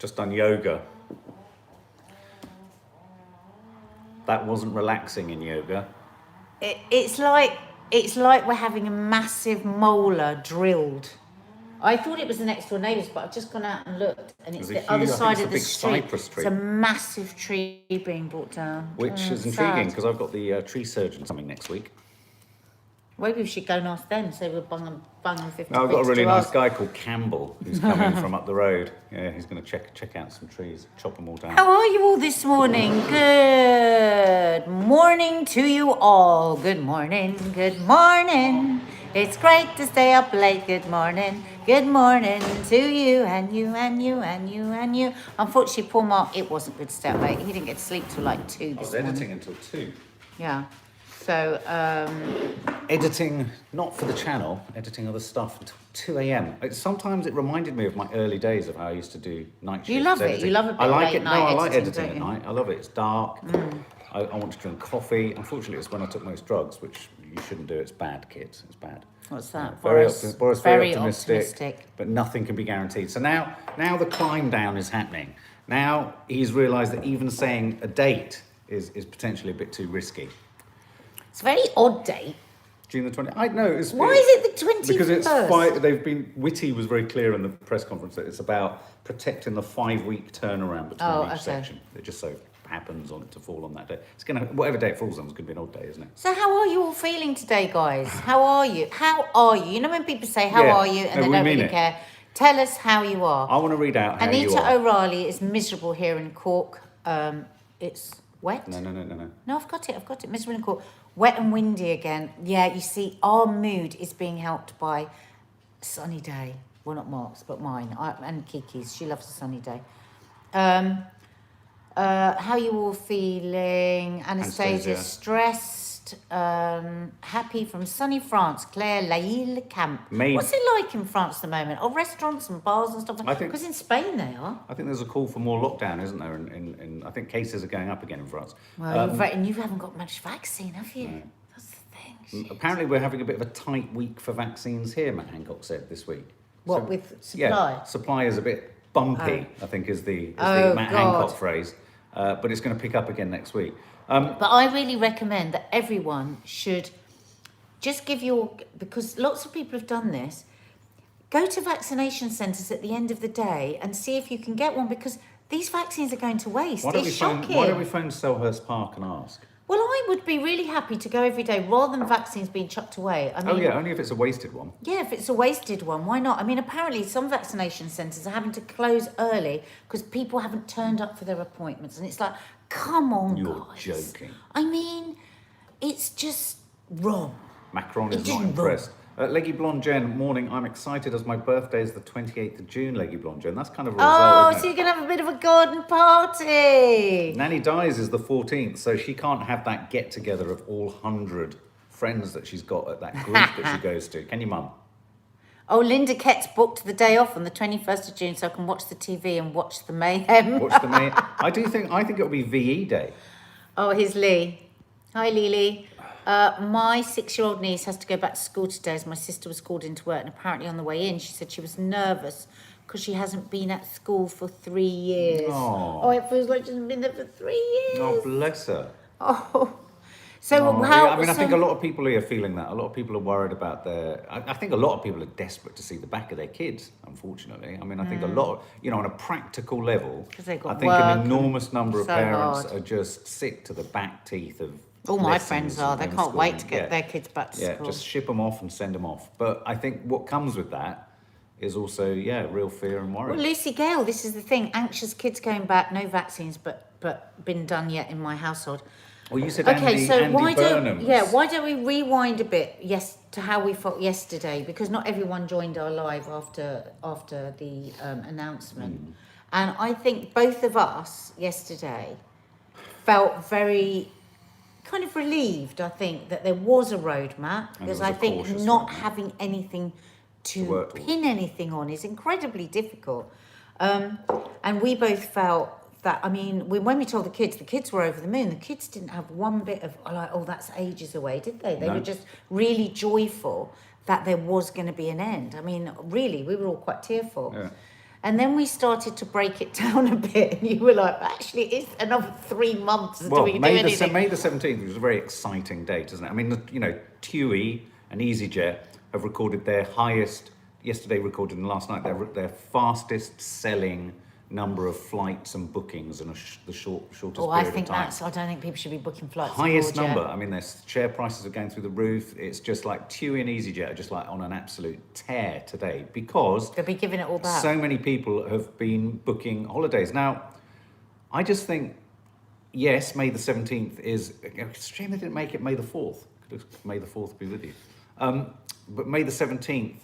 just done yoga. That wasn't relaxing in yoga. It's like we're having a massive molar drilled. I thought it was the next door neighbours, but I've just gone out and looked, and it's the other side of the street. It's a massive tree being brought down. Which is intriguing, because I've got the tree surgeon coming next week. Maybe we should go and ask them, say we'll bung them 50 No, I've got a really nice guy called Campbell who's coming from up the road. Yeah, he's going to check out some trees, chop them all down. How are you all this morning? Good morning to you all. Good morning, good morning. It's great to stay up late. Good morning to you and you and you and you and you. Unfortunately, poor Mark, it wasn't good to stay up late. He didn't get to sleep till like 2 this morning. I was editing until 2. Yeah. So, editing, not for the channel, editing other stuff until 2 a.m. Sometimes it reminded me of my early days of how I used to do night shifts. You love it. You love a bit I like late it. night No, I like editing editing at night. I love it. It's dark. I want to drink coffee. Unfortunately, it's when I took most drugs, which you shouldn't do. It's bad, kids. It's bad. What's that? Boris very optimistic, optimistic. but nothing can be guaranteed. So now the climb down is happening. Now he's realised that even saying a date is potentially a bit too risky. It's a very odd date. June the 20th. I know. Why is it the 21st? Because Whitty was very clear in the press conference that it's about protecting the 5-week turnaround between each section. It just so happens on it to fall on that day. It's going to, whatever day it falls on, it's going to be an odd day, isn't it? So how are you all feeling today, guys? How are you? You know when people say, how are you? And they don't really care. Tell us how you are. I want to read out how you are. Anita O'Reilly is miserable here in Cork. It's wet. No. No, I've got it. Miserable in Cork. Wet and windy again. Yeah, you see, our mood is being helped by a sunny day. Well, not Mark's, but mine. And Kiki's. She loves a sunny day. How you all feeling? Anastasia, stressed. Happy from sunny France. Claire Laïle Camp. What's it like in France at the moment? Oh, restaurants and bars and stuff. Because in Spain they are. I think there's a call for more lockdown, isn't there? I think cases are going up again in France. Well, and you haven't got much vaccine, have you? No. That's the thing. Shit. Apparently we're having a bit of a tight week for vaccines here, Matt Hancock said this week. What, with supply? Yeah, supply is a bit bumpy, I think is the Matt Hancock phrase. But it's going to pick up again next week. But I really recommend that everyone should just because lots of people have done this, go to vaccination centres at the end of the day and see if you can get one, because these vaccines are going to waste. It's shocking. Why don't we phone Selhurst Park and ask? Well, I would be really happy to go every day rather than vaccines being chucked away. I mean, only if it's a wasted one. Yeah, if it's a wasted one, why not? I mean, apparently some vaccination centres are having to close early because people haven't turned up for their appointments. And it's like, come on, You're joking. I mean, it's just wrong. Macron is not impressed. Leggy Blonde Jen, morning. I'm excited as my birthday is the 28th of June, Leggy Blonde Jen. That's kind of a result, so you're going to have a bit of a garden party. Nanny Dies is the 14th, so she can't have that get-together of all 100 friends that she's got at that group that she goes to. Can you, Mum? Oh, Linda Kett's booked the day off on the 21st of June so I can watch the TV and watch the mayhem. I think it'll be VE Day. Oh, here's Lee. Hi, Lily. My 6-year-old niece has to go back to school today as my sister was called into work, and apparently on the way in she said she was nervous because she hasn't been at school for 3 years. Oh, it feels like she hasn't been there for 3 years. Oh, bless her. Oh. So I think a lot of people are feeling that. A lot of people are worried about I think a lot of people are desperate to see the back of their kids, unfortunately. I mean, I think a lot, on a practical level, I think an enormous number of parents are just sick to the back teeth of all my friends are. They can't wait to get their kids back to school. Yeah, just ship them off and send them off. But I think what comes with that is also, real fear and worry. Well, Lucy Gale, this is the thing. Anxious kids going back, no vaccines, but been done yet in my household. Well, you said Andy Burnham. Why don't we rewind a bit to how we felt yesterday? Because not everyone joined our live after the announcement. And I think both of us yesterday felt very kind of relieved, I think, that there was a roadmap, because I think not having anything to pin anything on is incredibly difficult. And we both felt that, I mean, when we told the kids were over the moon. The kids didn't have one bit of like, oh, that's ages away, did they? They were just really joyful that there was going to be an end. I mean, really, we were all quite tearful. Yeah. And then we started to break it down a bit, and you were like, actually, it's another 3 months until we can do anything. May the 17th was a very exciting date, isn't it? I mean, TUI and EasyJet have recorded their highest, yesterday recorded and last night, their fastest selling number of flights and bookings in the shortest period of time. I don't think people should be booking flights. Highest number. I mean, their share prices are going through the roof. It's just like TUI and EasyJet are just like on an absolute tear today because they'll be giving it all back. So many people have been booking holidays. Now, I just think, yes, May the 17th is, it's a shame they didn't make it May the 4th. May the 4th be with you. But May the 17th,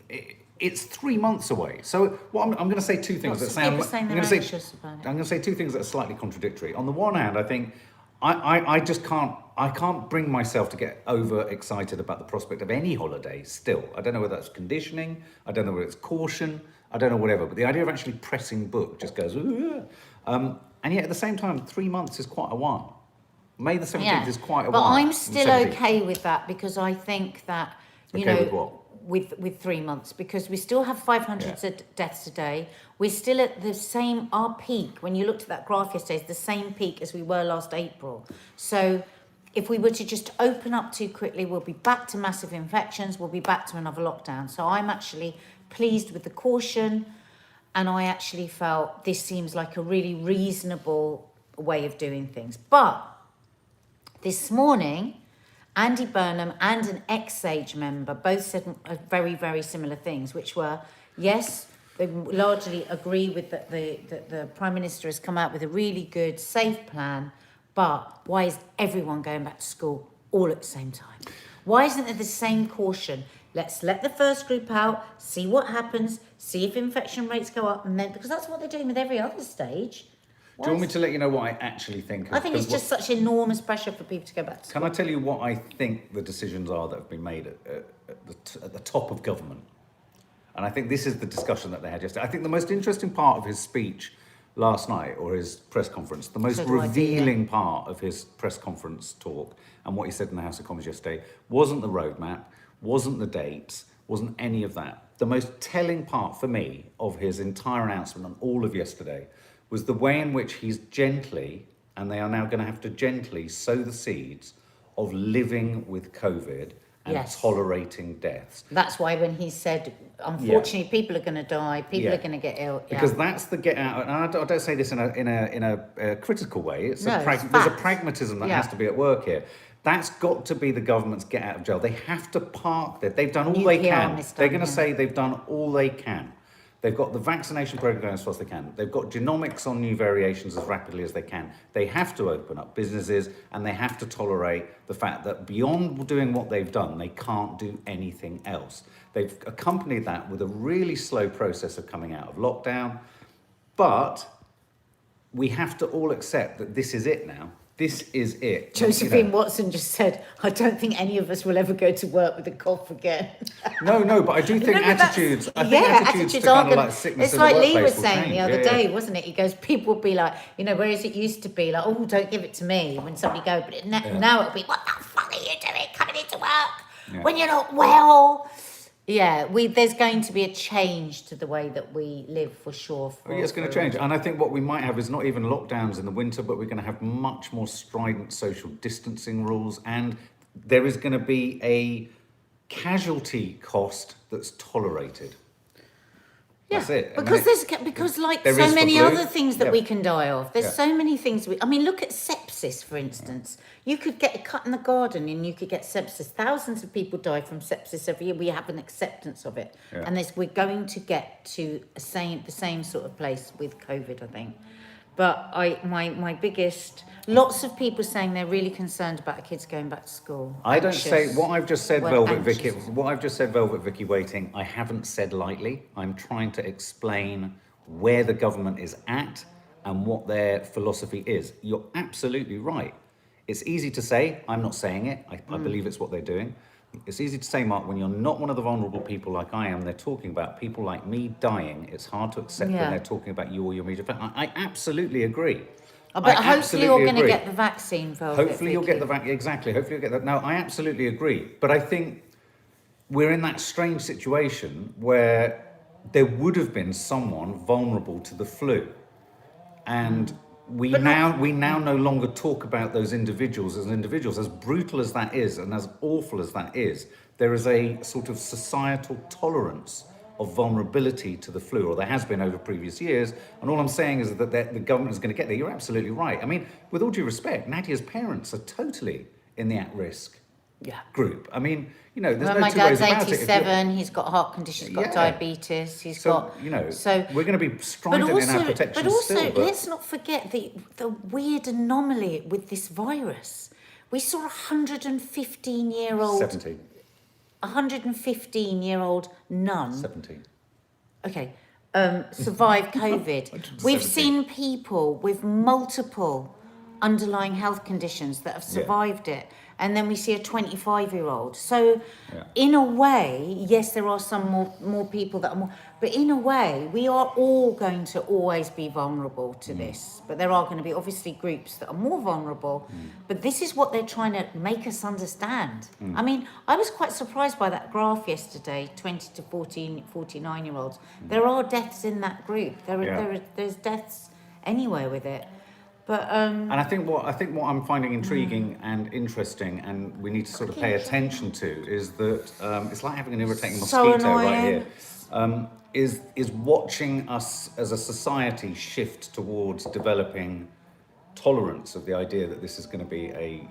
it's 3 months away. So I'm going to say two things that sound. I'm going to say two things that are slightly contradictory. On the one hand, I think I just can't bring myself to get overexcited about the prospect of any holiday. Still, I don't know whether that's conditioning. I don't know whether it's caution. I don't know whatever. But the idea of actually pressing book just goes. And yet at the same time, 3 months is quite a while. May the 17th is quite a while. But I'm still okay with that because I think that with what? With 3 months, because we still have 500 deaths a day. We're still at the same, our peak, when you looked at that graph yesterday, is the same peak as we were last April. So if we were to just open up too quickly, we'll be back to massive infections, we'll be back to another lockdown. So I'm actually pleased with the caution, and I actually felt this seems like a really reasonable way of doing things. But this morning, Andy Burnham and an ex-SAGE member both said very, very similar things, which were, yes, they largely agree with that the Prime Minister has come out with a really good, safe plan, but why is everyone going back to school all at the same time? Why isn't there the same caution? Let's let the first group out, see what happens, see if infection rates go up, and then, because that's what they're doing with every other stage. Do you want me to let you know what I actually think? I think it's just such enormous pressure for people to go back to school. Can I tell you what I think the decisions are that have been made at the top of government? And I think this is the discussion that they had yesterday. I think the most interesting part of his speech last night, or his press conference, the most revealing part of his press conference talk and what he said in the House of Commons yesterday wasn't the roadmap, wasn't the dates, wasn't any of that. The most telling part for me of his entire announcement and all of yesterday was the way in which he's gently, and they are now going to have to gently sow the seeds of living with COVID and tolerating deaths. That's why when he said, unfortunately, people are going to die, people are going to get ill. Because that's the get out, and I don't say this in a critical way. There's a pragmatism that has to be at work here. That's got to be the government's get out of jail. They have to park there. They've done all they can. They're going to say they've done all they can. They've got the vaccination program going as fast as they can. They've got genomics on new variations as rapidly as they can. They have to open up businesses, and they have to tolerate the fact that beyond doing what they've done, they can't do anything else. They've accompanied that with a really slow process of coming out of lockdown. But we have to all accept that this is it now. This is it. Josephine Watson just said, I don't think any of us will ever go to work with a cough again. No, but I do think attitudes to kind of like sickness. It's like Lee was saying the other day, wasn't it? He goes, people will be like, whereas it used to be like, oh, don't give it to me when somebody goes, but now it'll be, what the fuck are you doing coming into work when you're not well? Yeah, there's going to be a change to the way that we live for sure. It's going to change. And I think what we might have is not even lockdowns in the winter, but we're going to have much more strident social distancing rules. And there is going to be a casualty cost that's tolerated. Yeah, that's it. Because like so many other things that we can die of. There's so many things. Look at sepsis, for instance. You could get a cut in the garden and you could get sepsis. Thousands of people die from sepsis every year. We have an acceptance of it. Yeah. And we're going to get to the same sort of place with COVID, I think. But my biggest, lots of people saying they're really concerned about kids going back to school. I don't say what I've just said, Velvet Vicky. What I've just said, Velvet Vicky Waiting, I haven't said lightly. I'm trying to explain where the government is at and what their philosophy is. You're absolutely right. It's easy to say. I'm not saying it. I believe it's what they're doing. It's easy to say, Mark, when you're not one of the vulnerable people like I am, they're talking about people like me dying. It's hard to accept when they're talking about you or your immediate family. I absolutely agree. But hopefully you're going to get the vaccine, Velvet. Hopefully you'll get the vaccine. Exactly. Hopefully you'll get that. No, I absolutely agree. But I think we're in that strange situation where there would have been someone vulnerable to the flu. And we But now no longer talk about those individuals. As brutal as that is and as awful as that is, there is a sort of societal tolerance of vulnerability to the flu, or there has been over previous years. And all I'm saying is that the government is going to get there. You're absolutely right. I mean, with all due respect, Nadia's parents are totally in the at-risk group. I mean, you know, there's no two ways about it. My dad's 87, he's got heart conditions, he's got diabetes, he's got... You know, so we're going to be strident in our protection but still. But let's not forget the weird anomaly with this virus. We saw a 115-year-old... 17. 115-year-old nun... 17. Okay, survived COVID. We've seen people with multiple underlying health conditions that have survived it. And then we see a 25-year-old. So, in a way, yes, there are some more people that are more... But in a way, we are all going to always be vulnerable to this. But there are going to be, obviously, groups that are more vulnerable. But this is what they're trying to make us understand. I mean, I was quite surprised by that graph yesterday, 20 to 49-year-olds. There are deaths in that group. There's deaths anywhere with it. But, and I think what I'm finding intriguing and interesting, and we need to sort of pay attention to, is that it's like having an irritating mosquito right here. Is watching us as a society shift towards developing tolerance of the idea that this is going to be a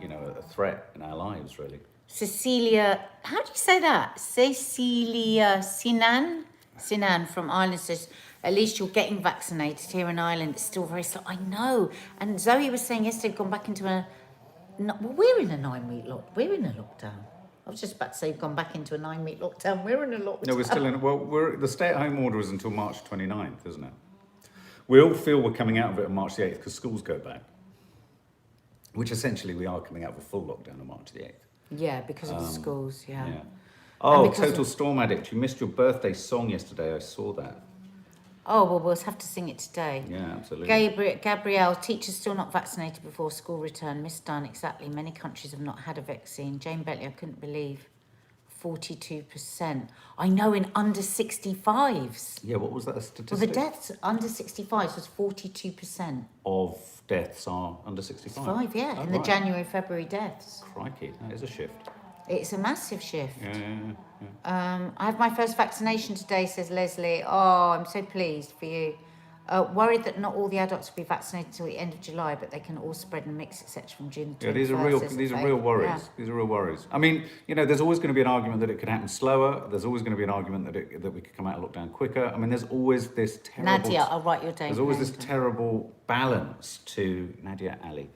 threat in our lives, really. Cecilia, how do you say that? Cecilia Sinan from Ireland says, at least you're getting vaccinated here in Ireland. It's still very slow. I know. And Zoe was saying yesterday, gone back into we're in a 9-week lockdown. We're in a lockdown. I was just about to say, gone back into a 9-week lockdown. We're in a lockdown. No, we're still in. Well, the stay-at-home order is until March 29th, isn't it? We all feel we're coming out of it on March the 8th because schools go back, which essentially we are coming out of a full lockdown on March the 8th. Yeah, because of the schools. Yeah. Oh, Total Storm Addict! You missed your birthday song yesterday. I saw that. Oh, well, we'll have to sing it today. Yeah, absolutely. Gabrielle, teachers still not vaccinated before school return. Misdone, exactly. Many countries have not had a vaccine. Jane Bentley, I couldn't believe. 42%. I know, in under 65s. Yeah, what was that statistic? Well, the deaths under 65s was 42%. Of deaths are under 65? In the January-February deaths. Crikey, that is a shift. It's a massive shift. Yeah. I have my first vaccination today, says Leslie. Oh, I'm so pleased for you. Worried that not all the adults will be vaccinated until the end of July, but they can all spread and mix, etc. from June to these are real worries. Yeah. These are real worries. I mean, there's always going to be an argument that it could happen slower. There's always going to be an argument that we could come out of lockdown quicker. I mean, there's always this terrible... Nadia, I'll write your name. There's always this terrible balance to... Nadia Ali.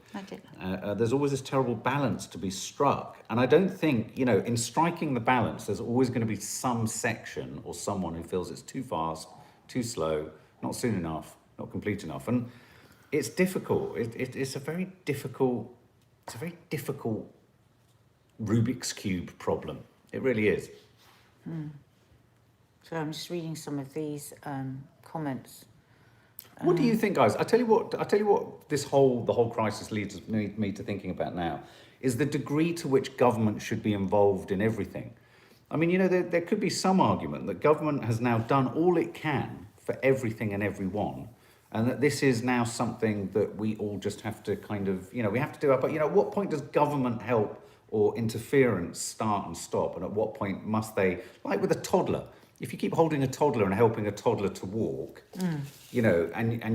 There's always this terrible balance to be struck. And I don't think, in striking the balance, there's always going to be some section or someone who feels it's too fast, too slow, not soon enough, not complete enough. And it's difficult. It's a very difficult Rubik's Cube problem. It really is. So I'm just reading some of these comments. What do you think, guys? I tell you what the whole crisis leads me to thinking about now is the degree to which government should be involved in everything. I mean, there could be some argument that government has now done all it can for everything and everyone, and that this is now something that we all just have to kind of, we have to do up. But, at what point does government help or interference start and stop? And at what point must they, like with a toddler, if you keep holding a toddler and helping a toddler to walk, and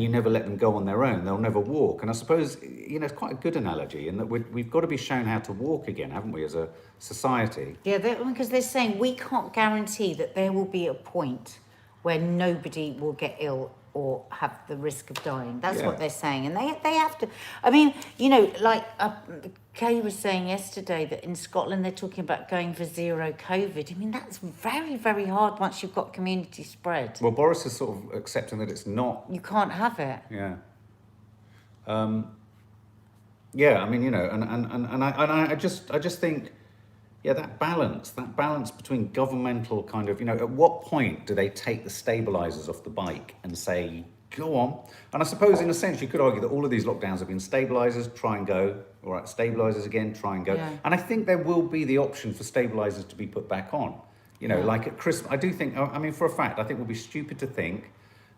you never let them go on their own, they'll never walk. And I suppose, it's quite a good analogy in that we've got to be shown how to walk again, haven't we, as a society? Yeah, because they're saying we can't guarantee that there will be a point where nobody will get ill or have the risk of dying. That's what they're saying. And they have to... I mean, Kay was saying yesterday that in Scotland they're talking about going for zero COVID. I mean, that's very, very hard once you've got community spread. Well, Boris is sort of accepting that it's not... You can't have it. Yeah. I mean, and I just think... Yeah, that balance between governmental kind of, at what point do they take the stabilisers off the bike and say, go on? And I suppose in a sense you could argue that all of these lockdowns have been stabilisers, try and go, all right, stabilisers again, try and go. Yeah. And I think there will be the option for stabilisers to be put back on. You know, like at Christmas, I do think, I mean, for a fact, I think we'll be stupid to think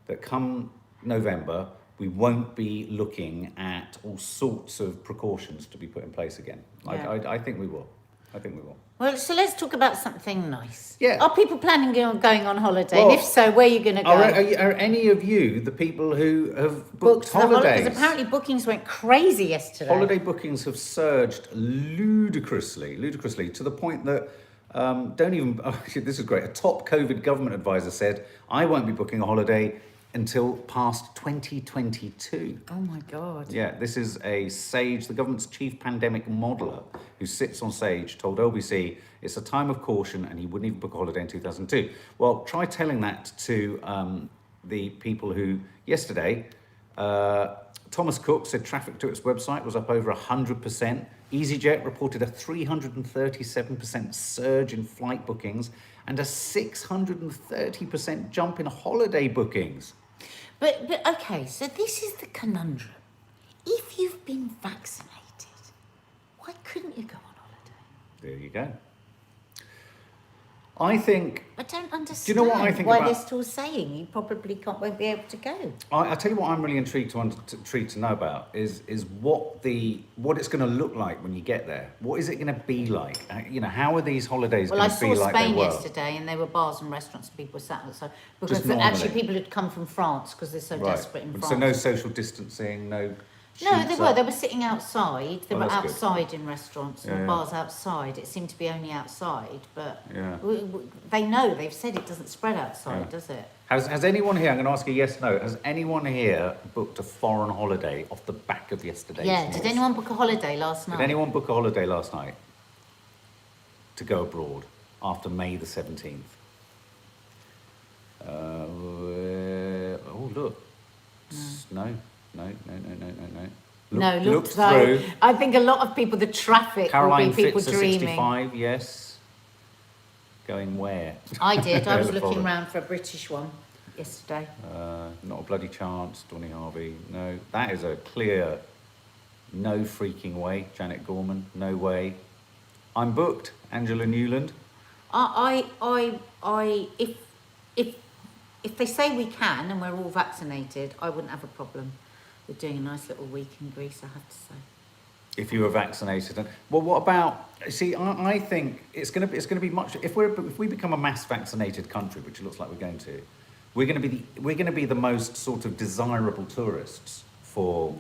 that come November, we won't be looking at all sorts of precautions to be put in place again. Yeah. I think we will. I think we will. Well, so let's talk about something nice. Yeah. Are people planning on going on holiday? Well, and if so, where are you going to go? Are any of you the people who have booked holidays? Because apparently bookings went crazy yesterday. Holiday bookings have surged ludicrously, to the point that don't even. Oh, this is great. A top COVID government advisor said, "I won't be booking a holiday until past 2022." Oh my God. Yeah, this is a SAGE, the government's chief pandemic modeller, who sits on SAGE, told LBC it's a time of caution and he wouldn't even book a holiday in 2002. Well, try telling that to the people who, yesterday, Thomas Cook said traffic to its website was up over 100%. EasyJet reported a 337% surge in flight bookings and a 630% jump in holiday bookings. But okay, so this is the conundrum. If you've been vaccinated, why couldn't you go on holiday? There you go. I think. I don't understand. Do you know what I think why about, they're still saying you probably won't be able to go? I tell you what I'm really intrigued to know about is what it's going to look like when you get there. What is it going to be like? You know, how are these holidays going to be like they were? Well, I saw Spain yesterday, and there were bars and restaurants, and people sat outside because actually people had come from France because they're so desperate in France. So no social distancing, no. No, they were sitting outside. They were outside good. In restaurants and bars outside. It seemed to be only outside, but yeah. They've said it doesn't spread outside, does it? Has anyone here, I'm going to ask you yes, no, has anyone here booked a foreign holiday off the back of yesterday's news? Did anyone book a holiday last night? Did anyone book a holiday last night to go abroad after May the 17th? Oh, look. No. Look through. I think a lot of people, the traffic Caroline will be people Fitz dreaming. 65, yes. Going where? I did. I was looking around for a British one yesterday. Not a bloody chance, Donny Harvey. No, that is a clear no freaking way. Janet Gorman, no way. I'm booked. Angela Newland. If they say we can and we're all vaccinated, I wouldn't have a problem with doing a nice little week in Greece, I have to say. If you were vaccinated, well, what about? See, I think it's going to be much. If we become a mass vaccinated country, which it looks like we're going to, we're going to be the most sort of desirable tourists for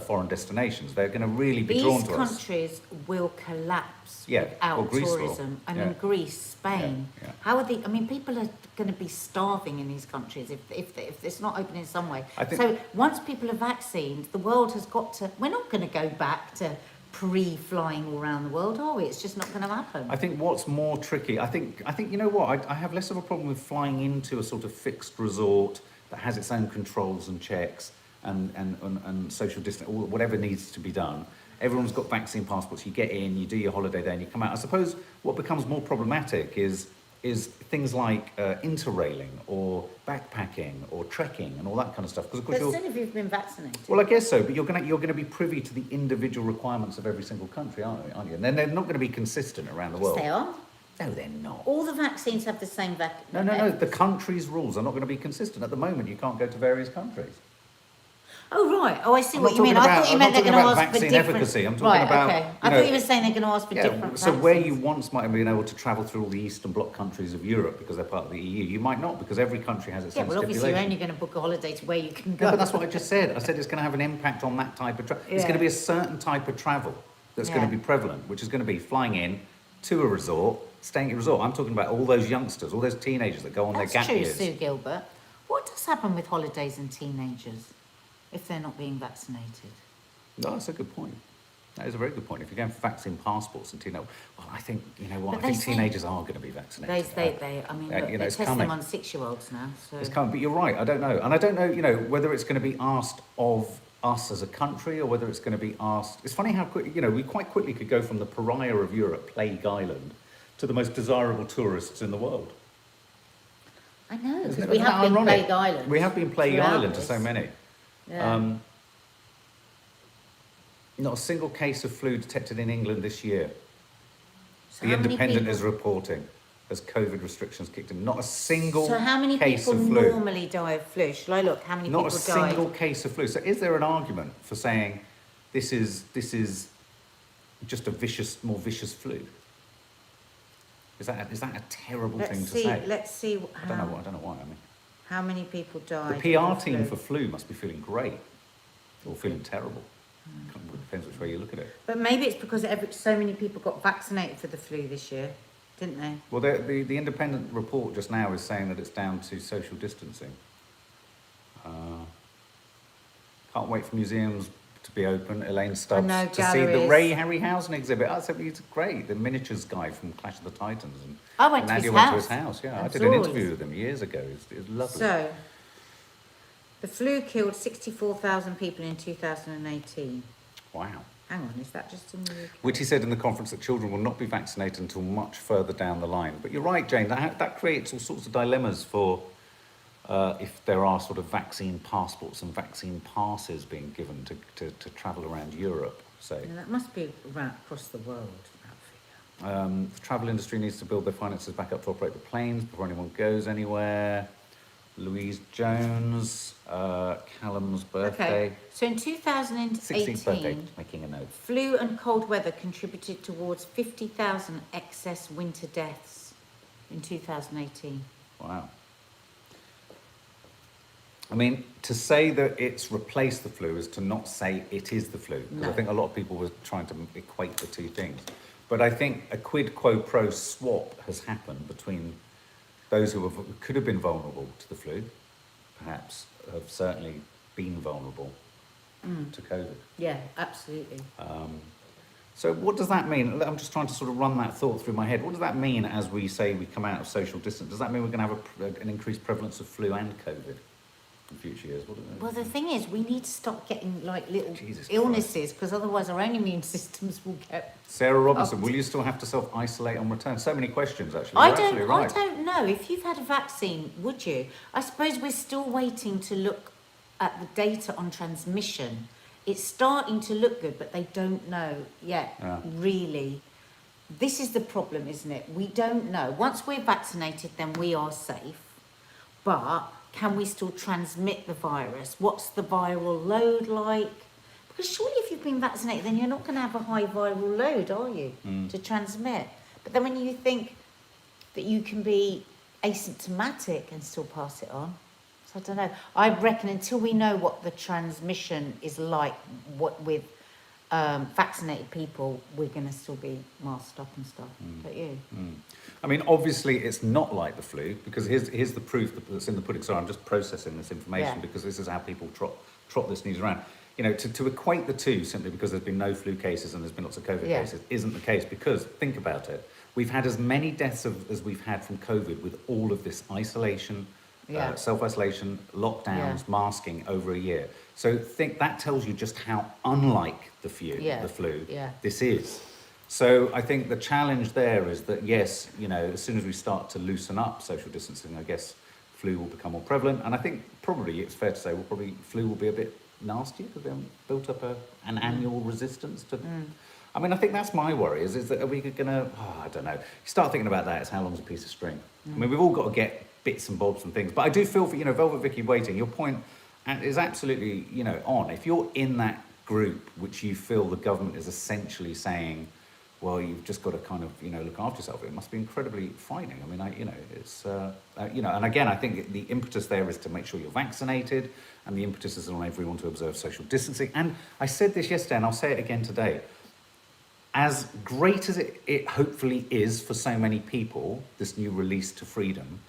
foreign destinations. They're going to really be drawn to us. These countries will collapse without tourism. I mean, Greece, Spain. Yeah. How are they? I mean, people are going to be starving in these countries if it's not open in some way. So once people are vaccinated, the world has got to. We're not going to go back to pre-flying all around the world, are we? It's just not going to happen. I think what's more tricky. I think you know what? I have less of a problem with flying into a sort of fixed resort that has its own controls and checks. And social distance, or whatever needs to be done. Everyone's got vaccine passports. You get in, you do your holiday there, and you come out. I suppose what becomes more problematic is things like interrailing or backpacking or trekking and all that kind of stuff. Because of course, but still, if you've been vaccinated. Well, I guess so, but you're going to be privy to the individual requirements of every single country, aren't you? And then they're not going to be consistent around the world. Yes, they are. No, they're not. All the vaccines have the same vaccine. No. The country's rules are not going to be consistent. At the moment, you can't go to various countries. Oh, right. Oh, I see what you mean. I thought you meant they're going to ask for different... efficacy. I'm talking about... Okay. I thought you were saying they're going to ask for different vaccines. So where you once might have been able to travel through all the Eastern Bloc countries of Europe because they're part of the EU, you might not because every country has its own stipulation. Obviously you're only going to book a holiday to where you can go. No, but that's what I just said. I said it's going to have an impact on that type of travel. It's going to be a certain type of travel that's going to be prevalent, which is going to be flying in to a resort, staying at a resort. I'm talking about all those youngsters, all those teenagers that go on their gap years. That's true, Sue Gilbert. What does happen with holidays and teenagers if they're not being vaccinated? No, that's a good point. That is a very good point. If you're going for vaccine passports and teenagers, well, I think, you know what, I think teenagers are going to be vaccinated. I mean, look, they test them on 6-year-olds now. So. It's coming, but you're right, I don't know. And I don't know, you know, whether it's going to be asked of us as a country or whether it's going to be asked... It's funny how quick, you know, we quite quickly could go from the pariah of Europe, Plague Island, to the most desirable tourists in the world. I know, because we have been Plague Island. We have been Plague Island to so many. Yeah. Not a single case of flu detected in England this year. So the Independent is reporting. as COVID restrictions kicked in. Not a single So how many case people of flu. normally die of flu? Shall I look? How many Not people a died? single case of flu. So is there an argument for saying this is just a more vicious flu? Is that a terrible thing to say? Let's see. I don't know why. I mean, how many people died? the PR team for flu must be feeling great, or feeling terrible. Depends which way you look at it. But maybe it's because so many people got vaccinated for the flu this year, didn't they? Well, the independent report just now is saying that it's down to social distancing. Can't wait for museums to be open. Elaine Stubbs to see the Ray Harryhausen exhibit. I said it's great. The miniatures guy from Clash of the Titans. And I went to Nadia his went house. to his house. Yeah, I did an interview with him years ago. It was lovely. So, the flu killed 64,000 people in 2018. Wow. Hang on, is that just in the UK? Which he said in the conference that children will not be vaccinated until much further down the line. But you're right, Jane, that creates all sorts of dilemmas for if there are sort of vaccine passports and vaccine passes being given to travel around Europe, say. Yeah, that must be right across the world, that figure. The travel industry needs to build their finances back up to operate the planes before anyone goes anywhere. Louise Jones, Callum's birthday. Okay, so in 16th birthday, 2018, making a note. flu and cold weather contributed towards 50,000 excess winter deaths in 2018. Wow. I mean, to say that it's replaced the flu is to not say it is the flu. Because No. I think a lot of people were trying to equate the two things. But I think a quid quo pro swap has happened between those who could have been vulnerable to the flu, perhaps have certainly been vulnerable to COVID. Yeah, absolutely. So what does that mean? I'm just trying to sort of run that thought through my head. What does that mean as we say we come out of social distance? Does that mean we're going to have an increased prevalence of flu and COVID in future years? Well, the thing is, we need to stop getting like little Jesus illnesses, because otherwise our own immune systems will get... Sarah Robinson, will you still have to self-isolate on return? So many questions, actually. I You're absolutely right. don't know. If you've had a vaccine, would you? I suppose we're still waiting to look at the data on transmission. It's starting to look good, but they don't know yet, really. This is the problem, isn't it? We don't know. Once we're vaccinated, then we are safe. But can we still transmit the virus? What's the viral load like? Because surely if you've been vaccinated, then you're not going to have a high viral load, are you, to transmit? But then when you think that you can be asymptomatic and still pass it on, so I don't know. I reckon until we know what the transmission is like, what with vaccinated people, we're going to still be masked up and stuff, don't you? I mean, obviously, it's not like the flu, because here's the proof that's in the pudding. Sorry, I'm just processing this information because this is how people trot this news around. You know, to equate the two simply because there's been no flu cases and there's been lots of COVID cases isn't the case, because, think about it, we've had as many deaths as we've had from COVID with all of this isolation, self-isolation, lockdowns, masking over a year. So that tells you just how unlike the flu this is. So I think the challenge there is that, yes, you know, as soon as we start to loosen up social distancing, I guess flu will become more prevalent. And I think probably it's fair to say flu will be a bit nastier because we haven't built up an annual resistance to... I mean, I think that's my worry, is that are we going to... I don't know. You start thinking about that, it's how long's a piece of string? I mean, we've all got to get bits and bobs and things. But I do feel for, you know, Velvet Vicky waiting, your point is absolutely, you know, on. If you're in that group which you feel the government is essentially saying, well, you've just got to kind of, you know, look after yourself, it must be incredibly frightening. I mean, you know, it's, you know, and again, I think the impetus there is to make sure you're vaccinated, and the impetus is on everyone to observe social distancing. And I said this yesterday, and I'll say it again today, as great as it hopefully is for so many people, this new release to freedom,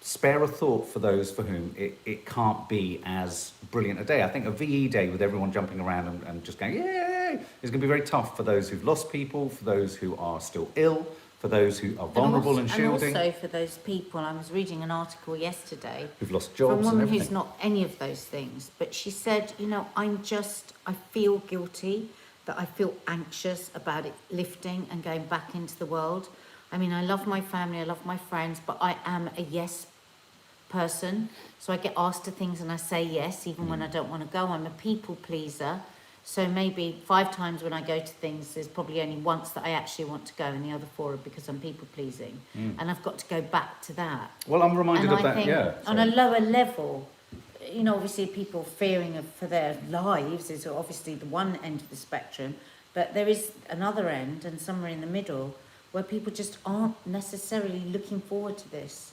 spare a thought for those for whom it can't be as brilliant a day. I think a VE day with everyone jumping around and just going, yay, is going to be very tough for those who've lost people, for those who are still ill, for those who are vulnerable and shielding. And also for those people, I was reading an article yesterday who've lost jobs from a woman and everything. who's not any of those things, but she said, you know, I feel guilty, that I feel anxious about it lifting and going back into the world. I mean, I love my family, I love my friends, but I am a yes person. So I get asked to things and I say yes, even when I don't want to go. I'm a people pleaser. So maybe 5 times when I go to things, there's probably only once that I actually want to go, and the other 4 are because I'm people pleasing, and I've got to go back to that. Well, I'm reminded and of I that. think Yeah. On a lower level, you know, obviously people fearing for their lives is obviously the one end of the spectrum, but there is another end and somewhere in the middle where people just aren't necessarily looking forward to this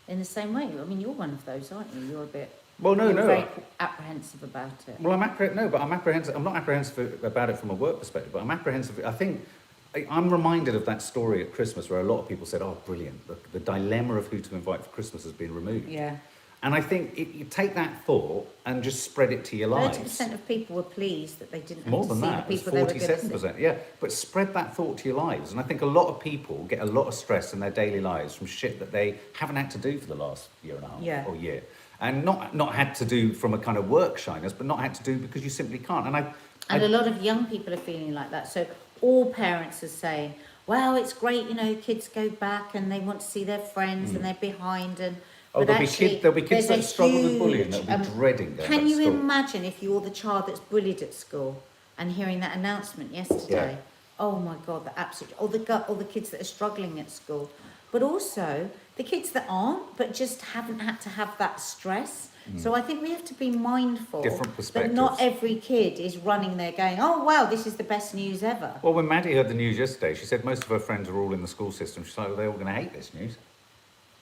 in the same way. I mean, you're one of those, aren't you? You're a bit. Well, no. Very apprehensive about it. Well, I'm apprehensive. I'm not apprehensive about it from a work perspective, but I'm apprehensive. I think I'm reminded of that story at Christmas where a lot of people said, "Oh, brilliant! The dilemma of who to invite for Christmas has been removed." Yeah. And I think you take that thought and just spread it to your lives. 30% of people were pleased that they didn't have More to than see that, the it's people they were going to see. 47%. Yeah, but spread that thought to your lives. And I think a lot of people get a lot of stress in their daily lives from shit that they haven't had to do for the last year and a half or year. And not had to do from a kind of work shyness, but not had to do because you simply can't. And a lot of young people are feeling like that. So all parents are saying, well, it's great, you know, kids go back and they want to see their friends and they're behind. And there'll be kids that struggle with bullying that'll be dreading going back Can you to school. imagine if you're the child that's bullied at school and hearing that announcement yesterday? Yeah. Oh my God, the absolute, or the kids that are struggling at school, but also the kids that aren't, but just haven't had to have that stress. So I think we have to be mindful that not every kid is running there going, oh wow, this is the best news ever. Well, when Maddie heard the news yesterday, she said most of her friends are all in the school system. She's like, well, they're all going to hate this news.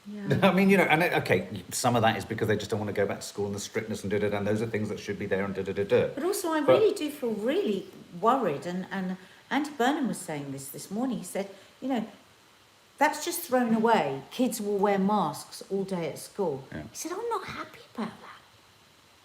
Yeah. I mean, you know, and okay, some of that is because they just don't want to go back to school and the strictness and da-da-da, and those are things that should be there and da-da-da-da. But also I really do feel really worried, and Andy Burnham was saying this morning. He said, you know, that's just thrown away. Kids will wear masks all day at school. Yeah. He said, I'm not happy about that.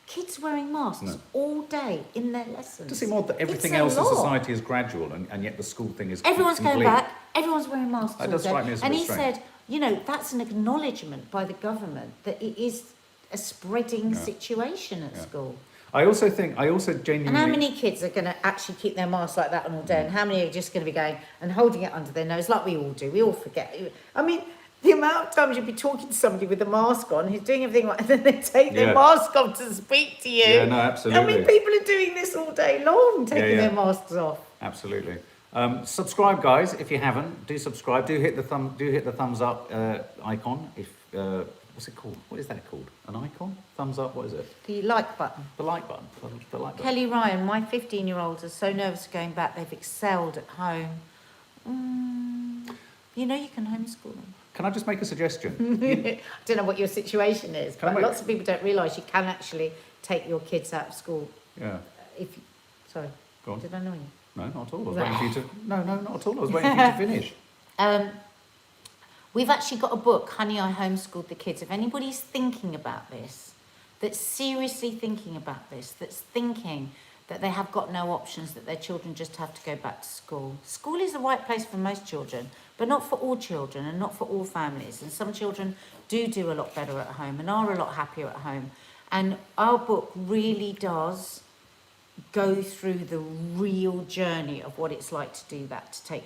Kids wearing masks all day in their lessons. It does seem odd that everything else in society is gradual and yet the school thing is Everyone's complete. Going back, everyone's wearing masks that all does day. strike me as a and bit he strange. said, you know, that's an acknowledgement by the government that it is a spreading situation at school. I also genuinely... And how many kids are going to actually keep their masks like that on all day? And how many are just going to be going and holding it under their nose like we all do? We all forget. I mean, the amount of times you'd be talking to somebody with a mask on who's doing everything right, and then they take their mask off to speak to you. Yeah, no, absolutely. I mean, people are doing this all day long, taking their masks off. Absolutely. Subscribe, guys, if you haven't. Do subscribe. Do hit the thumbs up icon. If what's it called? What is that called? An icon? Thumbs up? What is it? The like button. The like button. The like button. Kelly Ryan, my 15-year-olds are so nervous going back. They've excelled at home. You know, you can homeschool them. Can I just make a suggestion? I don't know what your situation is, but lots of people don't realise you can actually take your kids out of school. Yeah. Sorry. Go on. Did I annoy you? No, not at all. I was waiting for you to... No, not at all. I was waiting for you to finish. We've actually got a book, Honey, I Homeschooled the Kids. If anybody's thinking about this, that's seriously thinking about this, that's thinking that they have got no options, that their children just have to go back to school. School is the right place for most children, but not for all children and not for all families. And some children do a lot better at home and are a lot happier at home. And our book really does go through the real journey of what it's like to do that, to take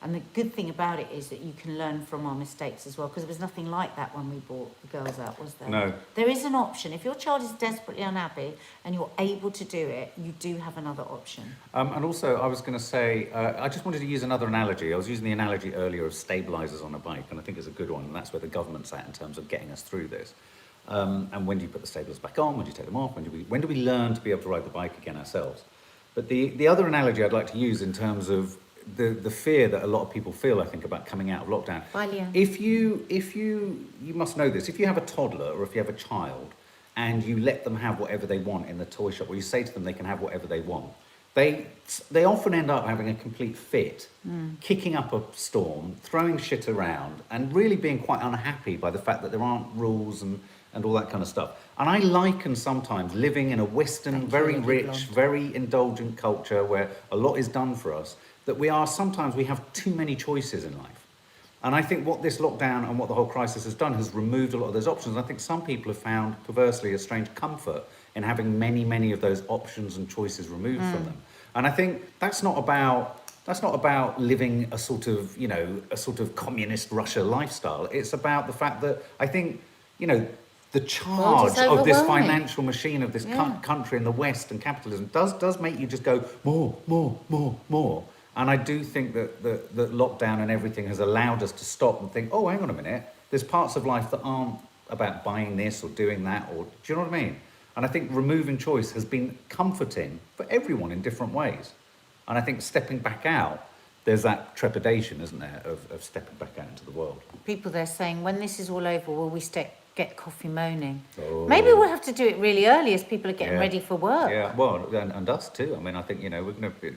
and the good thing about it is that you can learn from our mistakes as well, because there was nothing like that when we brought the girls out, was there? No. There is an option. If your child is desperately unhappy and you're able to do it, you do have another option. And also, I was going to say, I just wanted to use another analogy. I was using the analogy earlier of stabilisers on a bike, and I think it's a good one, and that's where the government's at in terms of getting us through this. And when do you put the stabilisers back on? When do you take them off? When do we learn to be able to ride the bike again ourselves? But the other analogy I'd like to use in terms of the fear that a lot of people feel, I think, about coming out of lockdown. Bye, Leah. If you must know this, if you have a toddler or if you have a child and you let them have whatever they want in the toy shop, or you say to them they can have whatever they want, they often end up having a complete fit, kicking up a storm, throwing shit around, and really being quite unhappy by the fact that there aren't rules and all that kind of stuff. And I liken sometimes living in a Western, very rich, very indulgent culture where a lot is done for us, that we have too many choices in life. And I think what this lockdown and what the whole crisis has done has removed a lot of those options. I think some people have found, perversely, a strange comfort in having many, many of those options and choices removed from them. And I think that's not about living a sort of communist Russia lifestyle. It's about the fact that I think, the charge of this overwhelming. financial machine of this country in the West and capitalism does make you just go more. And I do think that lockdown and everything has allowed us to stop and think, oh, hang on a minute, there's parts of life that aren't about buying this or doing that, or do you know what I mean? And I think removing choice has been comforting for everyone in different ways. And I think stepping back out, there's that trepidation, isn't there, of stepping back out into the world. People there saying, when this is all over, will we get coffee moaning? Oh. Maybe we'll have to do it really early as people are getting ready for work. Yeah, well, and us too. I mean, I think, we're going to,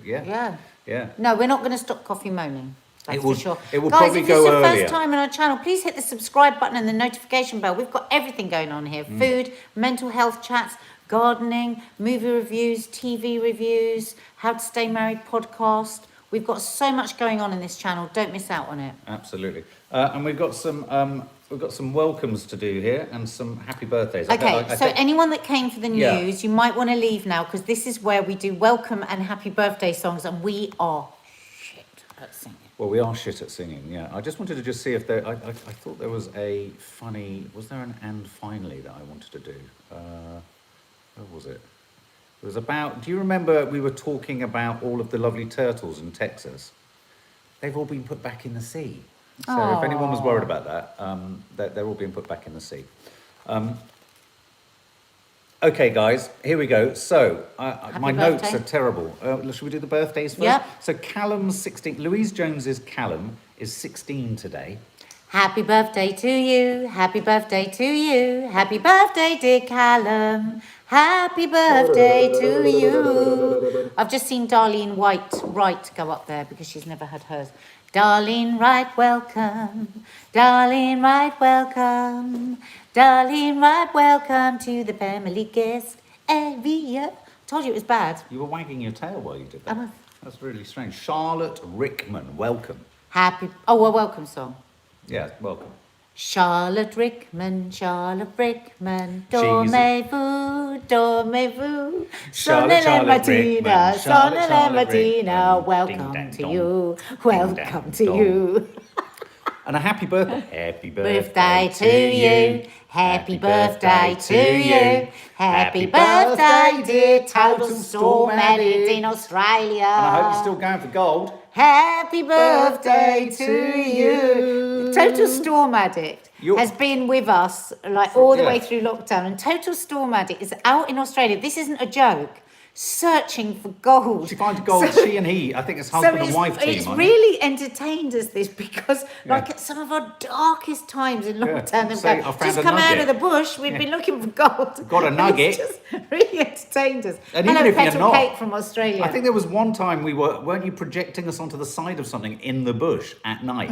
Yeah. No, we're not going to stop coffee moaning. That's for sure. It will Guys, probably if go it's your earlier. first time on our channel, please hit the subscribe button and the notification bell. We've got everything going on here. Food, mental health chats, gardening, movie reviews, TV reviews, how to stay married podcast. We've got so much going on in this channel. Don't miss out on it. Absolutely. And we've got some welcomes to do here and some happy birthdays. Okay, I so think- anyone that came for the Yeah. news, you might want to leave now because this is where we do welcome and happy birthday songs, and we are shit at singing. Well, we are shit at singing, yeah. I just wanted to see if there... I thought there was a funny... Was there an "and finally" that I wanted to do? Where was it? It was about... Do you remember we were talking about all of the lovely turtles in Texas? They've all been put back in the sea. So if anyone was worried about that, they're all being put back in the sea. Okay, guys, here we go. So, my notes birthday. are terrible. Should we do the birthdays first? Yep. So, Callum's 16. Louise Jones's Callum is 16 today. Happy birthday to you, happy birthday to you, happy birthday, dear Callum. Happy birthday to you. I've just seen Darlene Wright go up there because she's never had hers. Darlene Wright, welcome. Darlene Wright, welcome. Darlene Wright, welcome to the family guest area. Told you it was bad. You were wagging your tail while you did that. I was. That's really strange. Charlotte Rickman, welcome. A welcome song. Yeah, welcome. Charlotte Rickman, dormez-vous, dormez-vous. Sonne Martina, sonne Martina, welcome to you, welcome to you. And a happy birthday. Happy Birthday to you, happy birthday to you, happy birthday, dear Total Storm Edit in Australia. And I hope you're still going for gold. Happy birthday to you. Total Storm Addict has been with us like all the way through lockdown, and Total Storm Addict is out in Australia. This isn't a joke. Searching for gold. She finds gold. She and he. I think it's husband and wife team. It's really entertained us this because, like at some of our darkest times in lockdown, they've just come out of the bush. We've been looking for gold. Got a nugget. It's just really entertained us. And hello, even if Petal you're not, Kate from Australia. I think there was one time weren't you projecting us onto the side of something in the bush at night?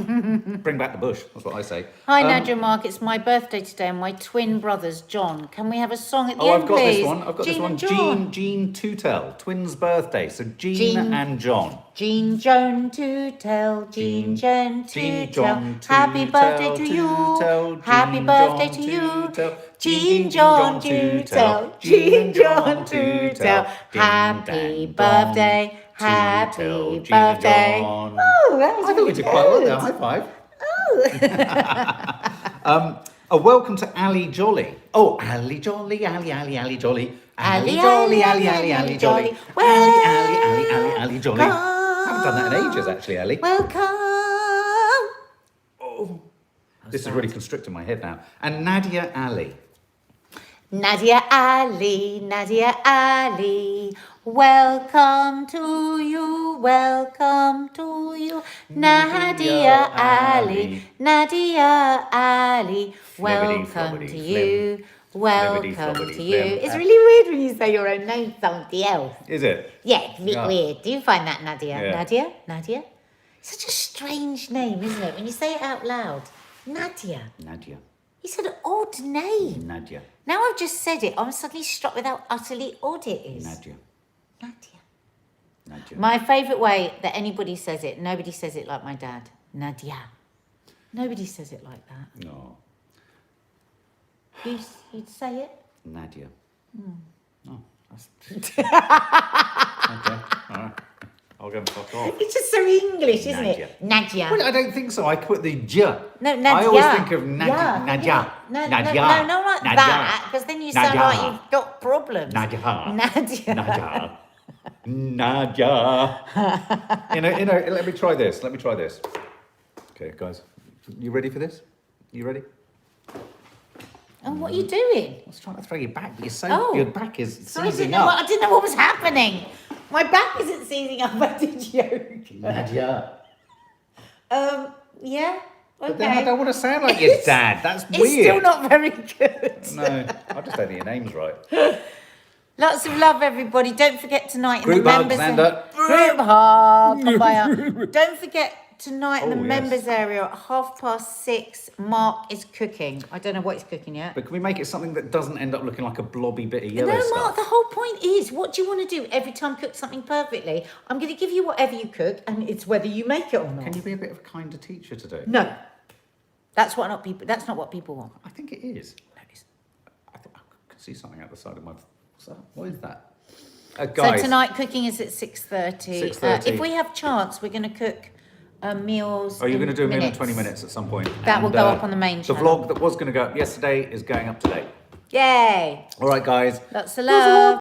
Bring back the bush. That's what I say. Hi, Nadia Mark. It's my birthday today, and my twin brothers, John. Can we have a song at the end, I've got please? this one. I've got Jean this one. and John. Jean Tutel, twins' birthday. So Jean and John. Jean Joan Tutel, Jean Joan Tutel. John Happy Tutel, birthday to you. Tutel, Happy Jean birthday John to you. Tutel, Jean John Tutel, Jean John Tutel. Happy birthday, happy birthday. John. Oh, that was I thought we did quite well there. High five. A welcome to Ali Jolly. Oh, Ali Jolly, Ali Jolly. Ali Jolly, Ali Jolly. Ali Jolly. I haven't done that in ages, actually, Ali. Welcome. Oh, this is really constricting my head now. And Nadia Ali. Nadia Ali, Nadia Ali. Welcome to you, welcome to you. Nadia Ali, Nadia Ali. Welcome to you. Welcome to you. It's really weird when you say your own name, somebody else. Is it? Yeah, it's a bit weird. Do you find that, Nadia? Yeah. Nadia? Such a strange name, isn't it? When you say it out loud. Nadia. It's an odd name. Nadia. Now I've just said it, I'm suddenly struck with how utterly odd it is. Nadia. My favourite way that anybody says it, nobody says it like my dad. Nadia. Nobody says it like that. No. You'd say it? Nadia. Oh, that's... Okay, all right. I'll go and fuck off. It's just so English, isn't Nadia. it? Nadia. Well, I don't think so. I put the J. No, Nadia. I always think of Nadia. Yeah. Nadia. No, Nadia. not like Nadia. that, because then you sound Nadia. like you've got problems. Nadia. Nadia. Nadia. Nadia. Let me try this. Okay, guys. You ready for this? You ready? And what are you doing? I was trying to throw you back, but your back is Sorry, I seizing up. I didn't know what was happening. My back isn't seizing up. I did yoga. Nadia. Yeah. Okay. But then I don't want to sound like your dad. That's weird. It's still not very good. No, I just don't think your name's right. Lots of love, everybody. Don't forget tonight Group in the hug, members Xander. Group hug. Come by up. Don't forget tonight in the Oh, yes. members area at 6:30. Mark is cooking. I don't know what he's cooking yet. But can we make it something that doesn't end up looking like a blobby bit of yellow No, stuff? Mark, the whole point is, what do you want to do every time cook something perfectly? I'm going to give you whatever you cook, and it's whether you make it or not. Can you be a bit of a kinder teacher today? No. That's what not people. That's not what people want. I think it is. No, it's- I can see something out the side of my... What is that? Guys, So tonight cooking is at 6:30. 6:30. If we have chance, we're going to cook meals. Oh, you're going to do a meal in minutes. 20 minutes at some point. That will go up on the main The channel. vlog that was going to go up yesterday is going up today. Yay! All right, guys. Lots of love.